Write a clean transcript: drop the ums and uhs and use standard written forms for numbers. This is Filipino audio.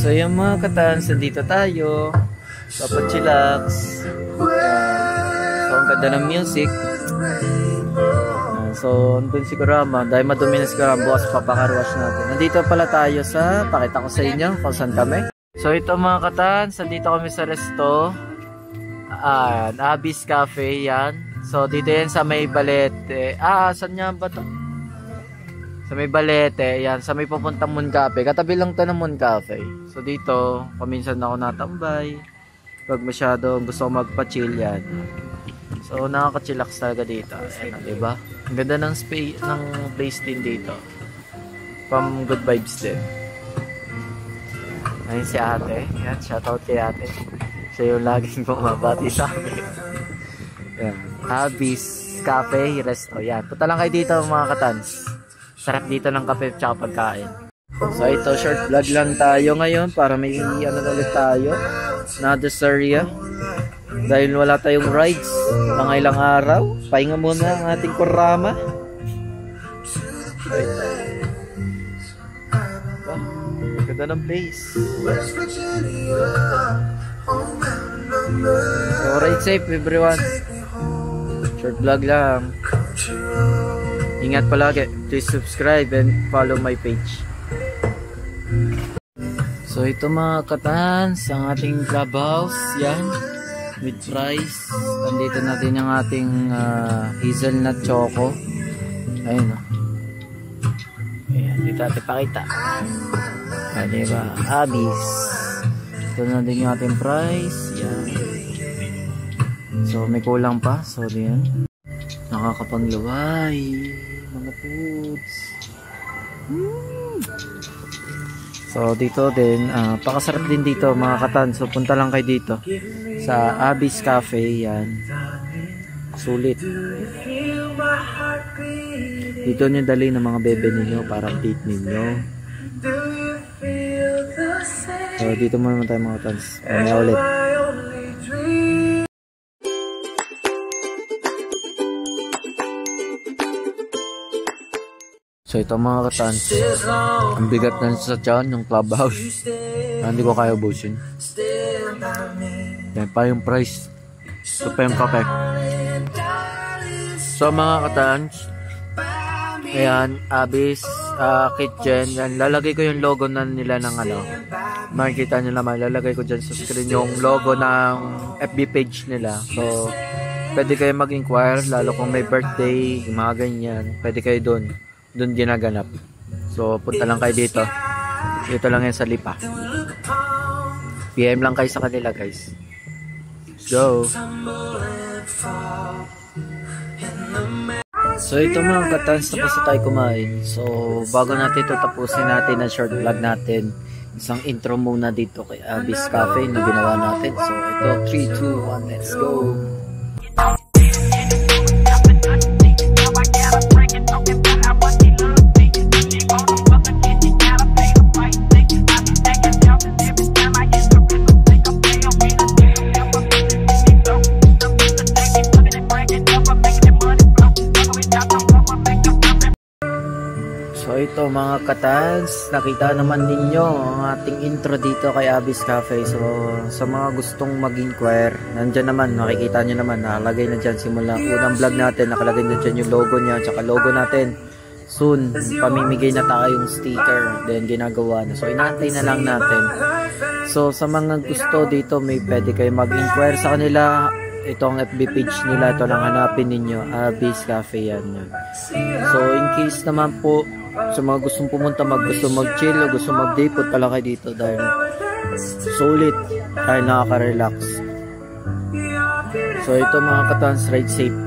So yung mga katans, dito tayo. Papachillax. So ang ganda ng music. So andun si Kurama. Dahil madumi na si Kurama, bukas papakarwash natin. Nandito pala tayo sa, pakita ko sa inyo kung saan kami. So ito mga katans, nandito kami sa resto. Abby's Cafe yan. So dito yan sa may Balete. Saan nga ba to? Sa may Balete, yan, sa may papuntang Moon Cafe. Katabi lang to ng Moon Cafe. So dito, paminsan ako natambay. Pag masyado gusto ko magpa-chill yan. So nakaka-chillax talaga dito. Ayan, diba? Ang ganda ng space, ng place din dito. Pang good vibes din. Ayun si ate. Yan, shoutout kay ate. Siya yung laging bumabati sa amin. Yan. Abby's Cafe, Resto. Yan. Punta lang kayo dito mga katans. Sarap dito ng kape at pagkain. So ito, short vlog lang tayo ngayon para may ulit tayo na area. Dahil wala tayong rides mga ilang araw, pahinga muna ang ating Kurama. Ganda ng place. So ride safe everyone. Short vlog lang. Ingat palagi. Please subscribe and follow my page. So ito mga katans, ang ating clubhouse. Yan. With price. Andito natin yung ating hazelnut choco. Ayun o. Ayan. Dito natin pakita. Ayan diba? Abby's. Ito na din yung ating price. Yan. So may kulang pa. So yan. Nakakapangluway mga foods. So dito din pakasarap din dito mga katan. So punta lang kayo dito sa Abby's Cafe. Yan, sulit. Dito nyo dali ng mga bebe ninyo para update ninyo. So dito muna tayo mga katan. Mamaya ulit. So ito mga katans, ang bigat na sa tiyan, yung clubhouse. Hindi ko kaya ubusin. Yan pa yung price. Ito pa yung kape. So mga katans, ayan, Abby's Kitchen. Yan, lalagay ko yung logo na nila ng makikita nyo naman, lalagay ko dyan sa screen yung logo ng FB page nila. So pwede kayo mag-inquire, lalo kung may birthday, mga ganyan, pwede kayo doon ginaganap. So punta lang kayo dito. Dito lang yan sa Lipa. PM lang kayo sa kanila guys. Let's go. So ito mga katans, tapos na tayo kumain. So bago natin ito tapusin natin ang short vlog natin, isang intro muna dito kay Abby's Cafe na ginawa natin. So ito, 3, 2, 1, let's go. So ito mga katans, nakita naman ninyo ang ating intro dito kay Abby's Cafe. So sa mga gustong mag-inquire, nandyan naman, makikita nyo naman, nakalagay na dyan simula unang vlog natin, nakalagay na dyan yung logo nya, tsaka logo natin. Soon, pamimigay na tayong sticker, then ginagawa na. So inaantay na lang natin. So sa mga gusto dito, may pwede kayo mag-inquire sa kanila. Ito ang FB page nila, ito lang hanapin ninyo, Abby's Cafe yan. So in case naman po sa mga gustong pumunta, gusto mag-chill o gusto mag-day, punta lang kayo dito dahil sulit, dahil nakaka-relax. So ito mga katans, ride safe.